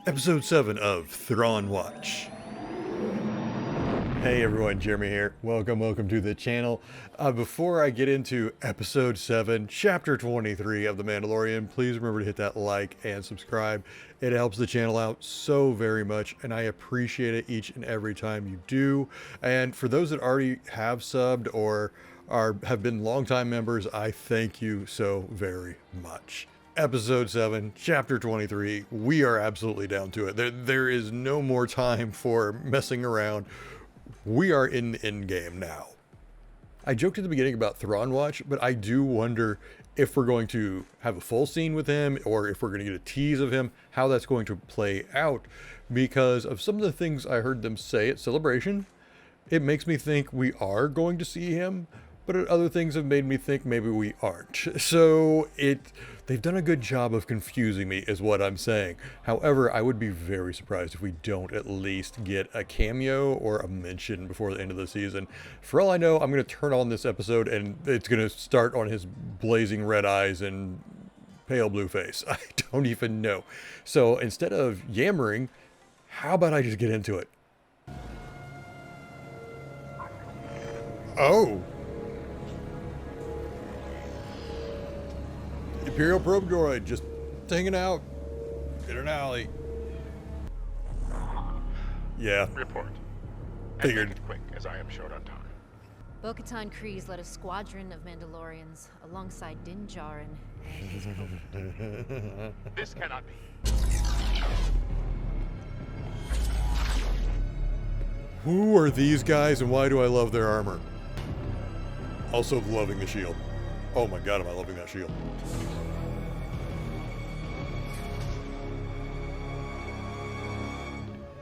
Episode 7 of Thrawn Watch. Hey everyone, Jeremy here. Welcome to the channel. Before I get into Episode 7, Chapter 23 of The Mandalorian, please remember to hit that like and subscribe. It helps the channel out so very much, and I appreciate it each and every time you do. And for those that already have subbed or have been longtime members, I thank you so very much. Episode 7, Chapter 23, we are absolutely down to it. There is no more time for messing around. We are in the endgame now. I joked at the beginning about Thrawn Watch, but I do wonder if we're going to have a full scene with him or if we're going to get a tease of him, how that's going to play out. Because of some of the things I heard them say at Celebration, it makes me think we are going to see him, but other things have made me think maybe we aren't. So they've done a good job of confusing me is what I'm saying. However, I would be very surprised if we don't at least get a cameo or a mention before the end of the season. For all I know, I'm going to turn on this episode and it's going to start on his blazing red eyes and pale blue face. I don't even know. So instead of yammering, how about I just get into it? Oh! Imperial probe droid just hanging out in an alley. Yeah. Report. Figured. And make it quick, as I am short on time. Bo-Katan Kryze led a squadron of Mandalorians alongside Din Djarin and his cohort. This cannot be. Who are these guys and why do I love their armor? Also loving the shield. Oh my god, am I loving that shield.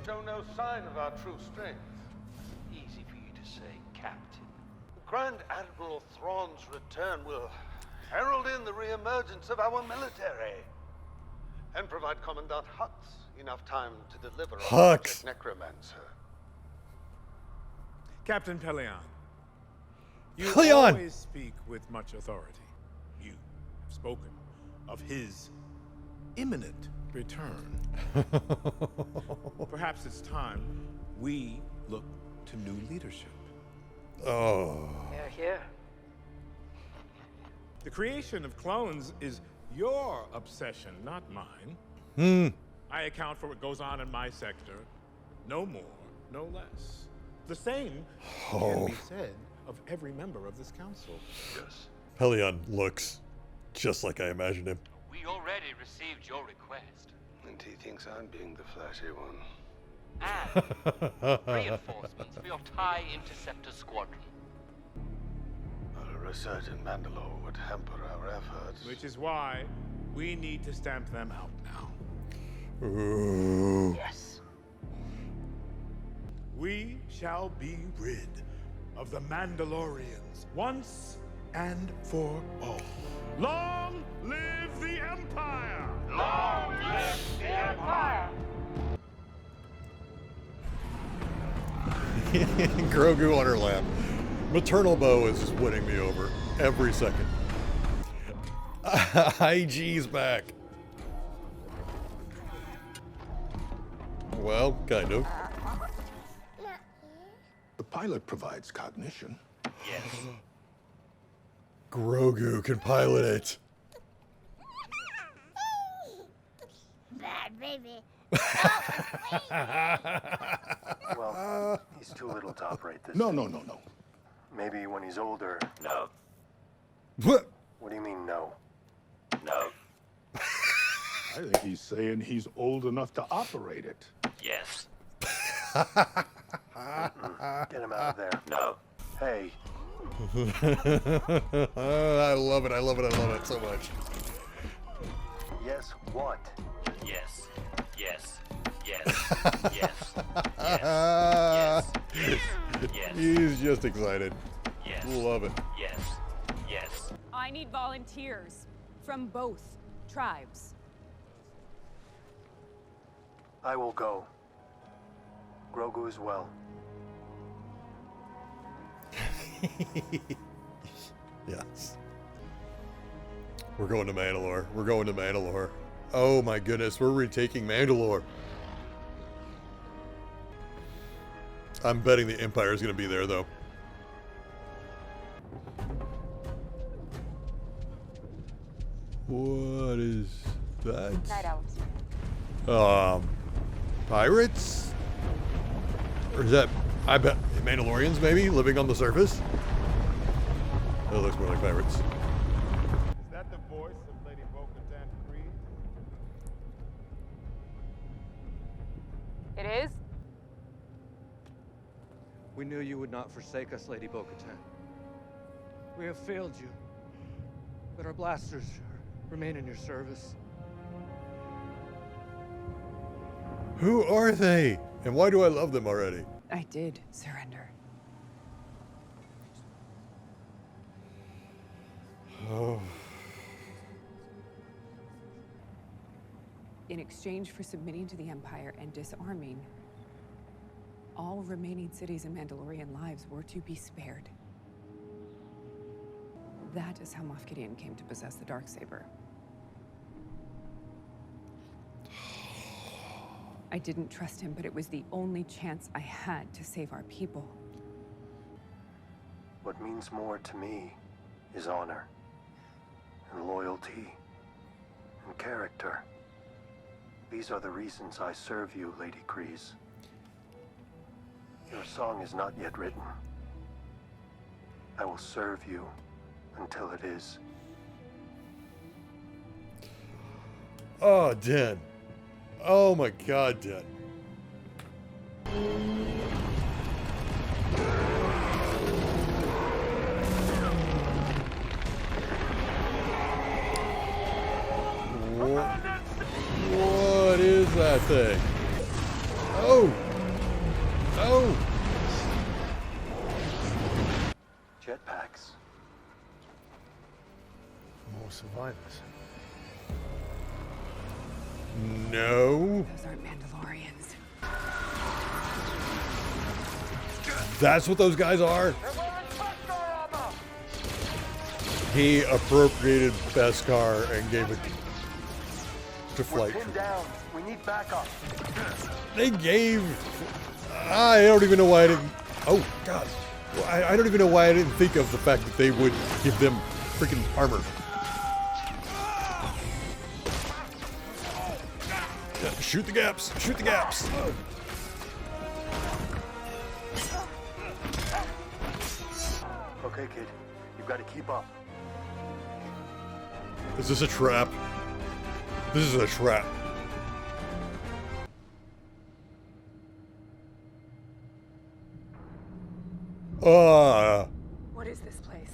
Show no sign of our true strength. Easy for you to say, Captain. Grand Admiral Thrawn's return will herald in the re-emergence of our military and provide Commandant Hux enough time to deliver on Hux. Project Necromancer. Captain Pelion, you Pelion! always speak with much authority. You have spoken of his imminent return. Perhaps it's time we look to new leadership. Oh. Here. The creation of clones is your obsession, not mine. I account for what goes on in my sector. No more, no less. The same can be said of every member of this council. Yes. Pelion looks just like I imagined him. We already received your request. And he thinks I'm being the flashy one. And reinforcements for your TIE Interceptor squadron. A resurgent in Mandalore would hamper our efforts. Which is why we need to stamp them out now. Ooh. Yes. We shall be rid of the Mandalorians once and for all. Long live the Empire! Long live the Empire! Grogu on her lap. Maternal Bow is just winning me over every second. IG's back. Well, kind of. The pilot provides cognition. Yes. Grogu can pilot it. Bad baby. Well, he's too little to operate this. No. Maybe when he's older. No. What? What do you mean, no? No. I think he's saying he's old enough to operate it. Yes. Get him out of there. No. Hey, I love it so much. yes, what? Yes. Yes. Yes. Yes. Yes. Yes. Yes. He's just excited. Yes. Love it. Yes. Yes. I need volunteers from both tribes. I will go. Grogu as well. Yes. We're going to Mandalore. Oh my goodness, we're retaking Mandalore. I'm betting the Empire is going to be there, though. What is that? Night owls. Pirates? Or is that, I bet, Mandalorians maybe, living on the surface? That looks more like pirates. Is that the voice of Lady Bo-Katan Kryze? It is? We knew you would not forsake us, Lady Bo-Katan. We have failed you, but our blasters remain in your service. Who are they? And why do I love them already? I did surrender. Oh. In exchange for submitting to the Empire and disarming, all remaining cities in Mandalorian lives were to be spared. That is how Moff Gideon came to possess the Darksaber. I didn't trust him, but it was the only chance I had to save our people. What means more to me is honor, and loyalty, and character. These are the reasons I serve you, Lady Kryze. Your song is not yet written. I will serve you until it is. Oh, Den. Oh my God, Den. What is that thing? Oh! Oh! Jetpacks. More survivors. No. Those aren't Mandalorians. That's what those guys are? He appropriated Beskar and gave it to flight. We're pinned down. We need backup. They gave... I don't even know why I didn't... Oh, God. Well, I don't even know why I didn't think of the fact that they would give them freaking armor. Yeah, shoot the gaps. Shoot the gaps. Okay, kid. You've got to keep up. Is this a trap? This is a trap. What is this place?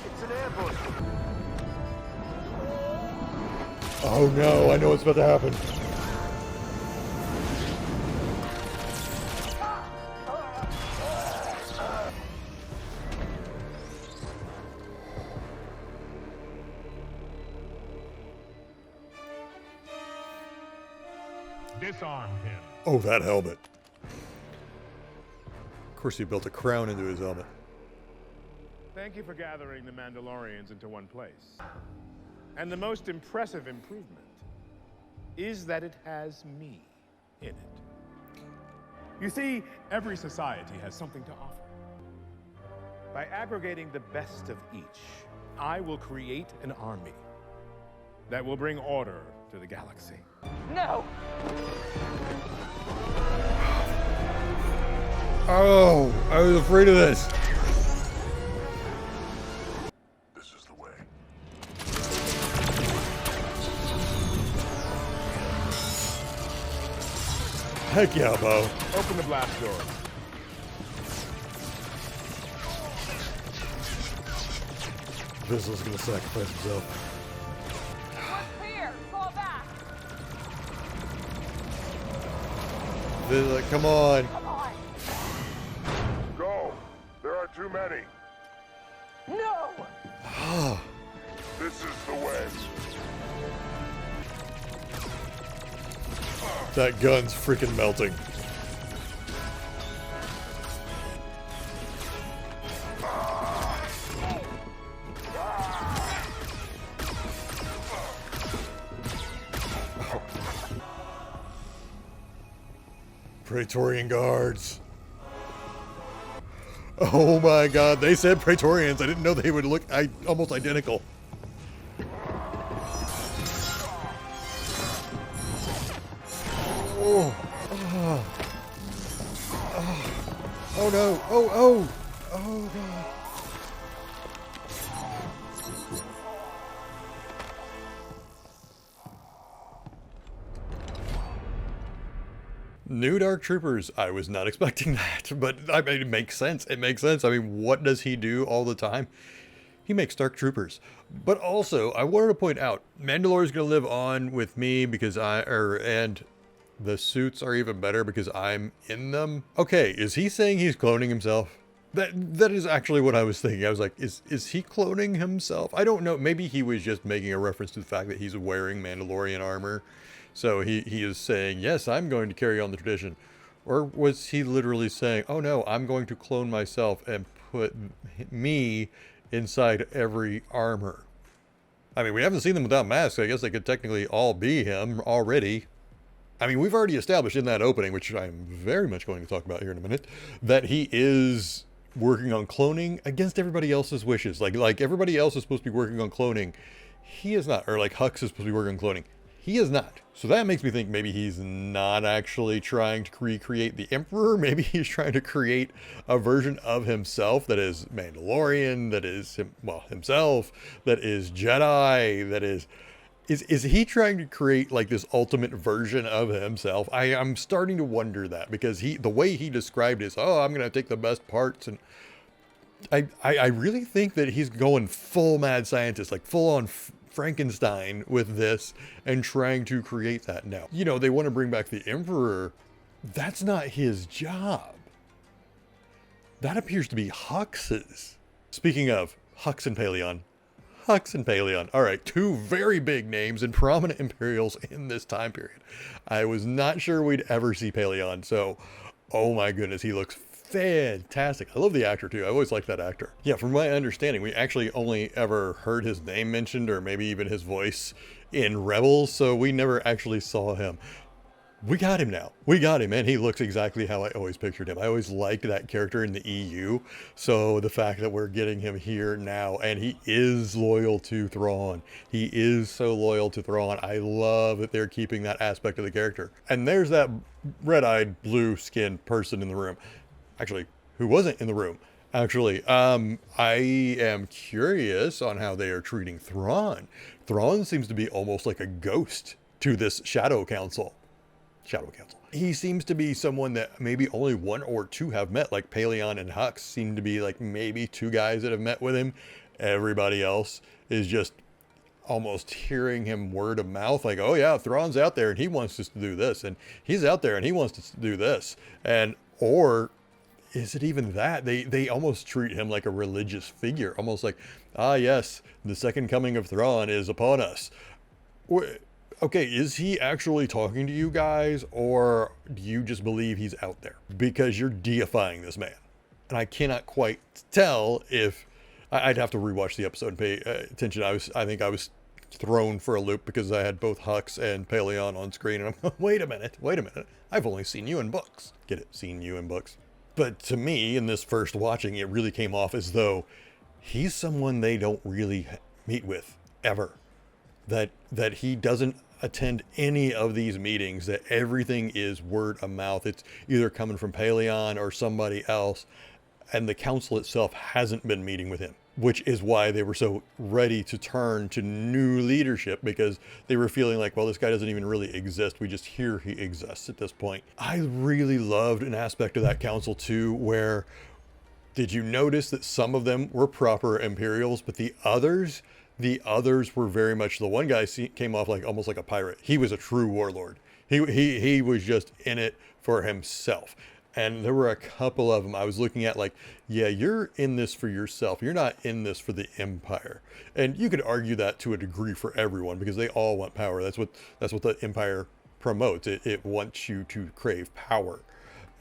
It's an ambush. Oh no, I know what's about to happen. Disarm him. Oh, that helmet. Of course, he built a crown into his helmet. Thank you for gathering the Mandalorians into one place. And the most impressive improvement is that it has me in it. You see, every society has something to offer. By aggregating the best of each, I will create an army that will bring order to the galaxy. No! Oh, I was afraid of this. This is the way. Heck yeah, Bo. Open the blast door. Vizsla gonna sacrifice himself. We're clear! Fall back! Vizsla, come on. Come on! Go! There are too many. No! This is the way. That gun's freaking melting. Praetorian guards. Oh my god, they said Praetorians. I didn't know they would look almost identical. Oh, oh no, oh god. New Dark Troopers. I was not expecting that, but I mean, it makes sense. It makes sense. I mean, what does he do all the time? He makes Dark Troopers. But also, I wanted to point out, Mandalorian's going to live on with me because and the suits are even better because I'm in them. Okay, is he saying he's cloning himself? That is actually what I was thinking. I was like, is he cloning himself? I don't know. Maybe he was just making a reference to the fact that he's wearing Mandalorian armor. So he is saying, yes, I'm going to carry on the tradition. Or was he literally saying, oh no, I'm going to clone myself and put me inside every armor? I mean, we haven't seen them without masks. I guess they could technically all be him already. I mean, we've already established in that opening, which I'm very much going to talk about here in a minute, that he is working on cloning against everybody else's wishes. Like everybody else is supposed to be working on cloning. He is not. Or like Hux is supposed to be working on cloning. He is not. So that makes me think maybe he's not actually trying to recreate the Emperor. Maybe he's trying to create a version of himself that is Mandalorian, that is himself, that is Jedi, that is he trying to create like this ultimate version of himself? I'm starting to wonder that, because the way he described it is, oh, I'm going to take the best parts, and I really think that he's going full mad scientist, like full on Frankenstein with this and trying to create that now. You know, they want to bring back the Emperor. That's not his job. That appears to be Hux's. Speaking of Hux and Paleon. Hux and Paleon. All right, two very big names and prominent Imperials in this time period. I was not sure we'd ever see Paleon, so oh my goodness, he looks fantastic. I love the actor too. I always liked that actor. Yeah, from my understanding, we actually only ever heard his name mentioned, or maybe even his voice, in Rebels, so we never actually saw him. We got him now. We got him, and he looks exactly how I always pictured him. I always liked that character in the EU, so the fact that we're getting him here now, and he is loyal to Thrawn. He is so loyal to Thrawn. I love that they're keeping that aspect of the character. And there's that red-eyed, blue-skinned person in the room. Actually, who wasn't in the room. Actually, I am curious on how they are treating Thrawn. Thrawn seems to be almost like a ghost to this Shadow Council. He seems to be someone that maybe only one or two have met, like Paleon and Hux seem to be like maybe two guys that have met with him. Everybody else is just almost hearing him word of mouth, like, oh yeah, Thrawn's out there and he wants us to do this, and he's out there and he wants us to do this. And, or is it even that? They almost treat him like a religious figure, almost like, ah yes, the second coming of Thrawn is upon us. Okay, is he actually talking to you guys, or do you just believe he's out there? Because you're deifying this man. And I cannot quite tell if... I'd have to rewatch the episode and pay attention. I think I was thrown for a loop because I had both Hux and Paleon on screen, and I'm wait a minute. I've only seen you in books. Get it? Seen you in books. But to me, in this first watching, it really came off as though he's someone they don't really meet with, ever. That he doesn't attend any of these meetings, that everything is word of mouth. It's either coming from Paleon or somebody else, and the council itself hasn't been meeting with him, which is why they were so ready to turn to new leadership, because they were feeling like, well, this guy doesn't even really exist. We just hear he exists at this point. I really loved an aspect of that council too, where, did you notice that some of them were proper Imperials, but the others were very much, the one guy came off like almost like a pirate. He was a true warlord. He was just in it for himself. And there were a couple of them I was looking at like, yeah, you're in this for yourself. You're not in this for the Empire. And you could argue that to a degree for everyone, because they all want power. That's what the Empire promotes. It wants you to crave power.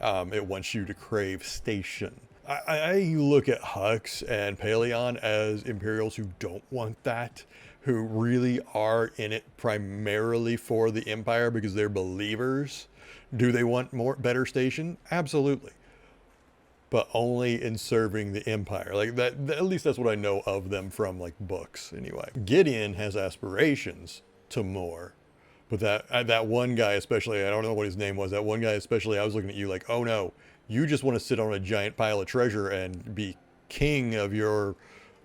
It wants you to crave station. I look at Hux and Paleon as Imperials who don't want that, who really are in it primarily for the Empire because they're believers. Do they want better station? Absolutely. But only in serving the Empire. Like that, at least that's what I know of them from like books anyway. Gideon has aspirations to more. But that one guy especially, I don't know what his name was, that one guy especially, I was looking at you like, oh no, you just want to sit on a giant pile of treasure and be king of your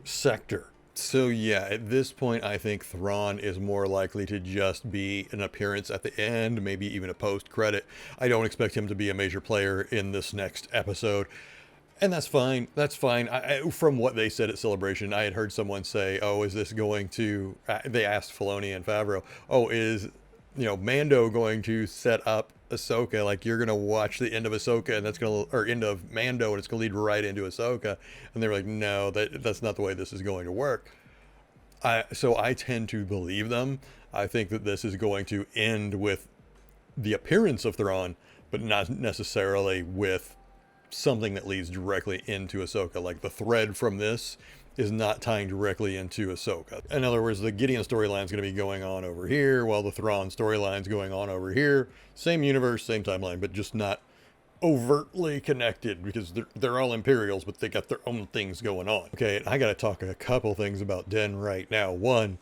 sector. So yeah, at this point, I think Thrawn is more likely to just be an appearance at the end, maybe even a post-credit. I don't expect him to be a major player in this next episode. And that's fine. That's fine. From what they said at Celebration, I had heard someone say, oh, is this going to... they asked Filoni and Favreau, oh, is, Mando going to set up Ahsoka? Like, you're going to watch the end of Ahsoka and that's going to... or end of Mando and it's going to lead right into Ahsoka. And they were like, no, that's not the way this is going to work. So I tend to believe them. I think that this is going to end with the appearance of Thrawn, but not necessarily with something that leads directly into Ahsoka. Like the thread from this is not tying directly into Ahsoka. In other words, the Gideon storyline is going to be going on over here, while the Thrawn storyline is going on over here. Same universe, same timeline, but just not overtly connected because they're all Imperials, but they got their own things going on. Okay, I got to talk a couple things about Den right now. One,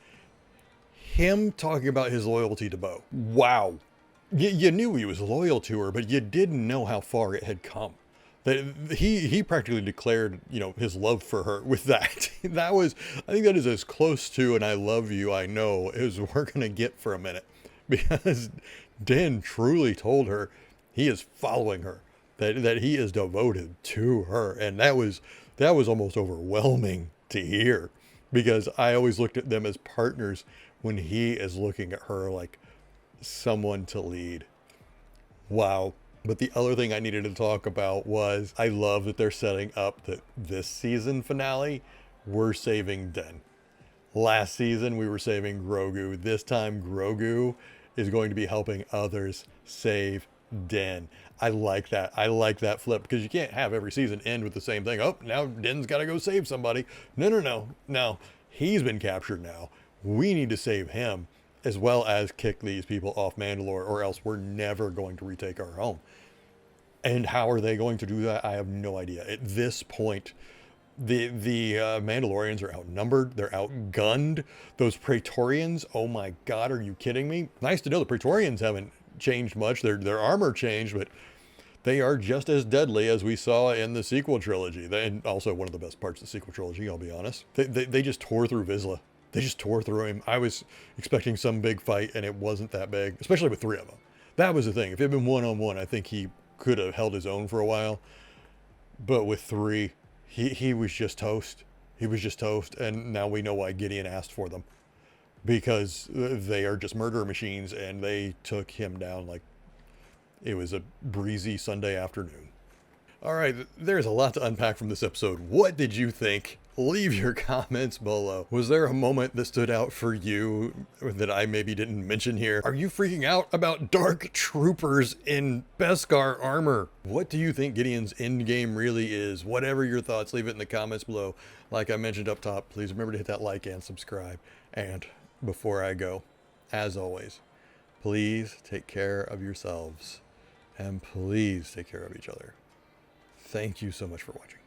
him talking about his loyalty to Bo. Wow. You knew he was loyal to her, but you didn't know how far it had come. That he practically declared, his love for her with that. I think that is as close to an I love you, I know, as we're going to get for a minute. Because Den truly told her he is following her, that he is devoted to her. And that was almost overwhelming to hear, because I always looked at them as partners when he is looking at her like someone to lead. Wow. But the other thing I needed to talk about was I love that they're setting up that this season finale, we're saving Den. Last season, we were saving Grogu. This time, Grogu is going to be helping others save Den. I like that. I like that flip, because you can't have every season end with the same thing. Oh, now Den's got to go save somebody. No. He's been captured now. We need to save him, as well as kick these people off Mandalore, or else we're never going to retake our home. And how are they going to do that? I have no idea. At this point, the Mandalorians are outnumbered. They're outgunned. Those Praetorians, oh my God, are you kidding me? Nice to know the Praetorians haven't changed much. Their armor changed, but they are just as deadly as we saw in the sequel trilogy. And also one of the best parts of the sequel trilogy, I'll be honest. They just tore through Vizsla. They just tore through him. I was expecting some big fight, and it wasn't that big, especially with 3 of them. That was the thing. If it had been one-on-one, I think he could have held his own for a while. But with 3, he was just toast. He was just toast. And now we know why Gideon asked for them. Because they are just murder machines, and they took him down like it was a breezy Sunday afternoon. All right, there's a lot to unpack from this episode. What did you think? Leave your comments below. Was there a moment that stood out for you that I maybe didn't mention here? Are you freaking out about dark troopers in Beskar armor? What do you think Gideon's endgame really is? Whatever your thoughts, leave it in the comments below. Like I mentioned up top, please remember to hit that like and subscribe. And before I go, as always, please take care of yourselves, and please take care of each other. Thank you so much for watching.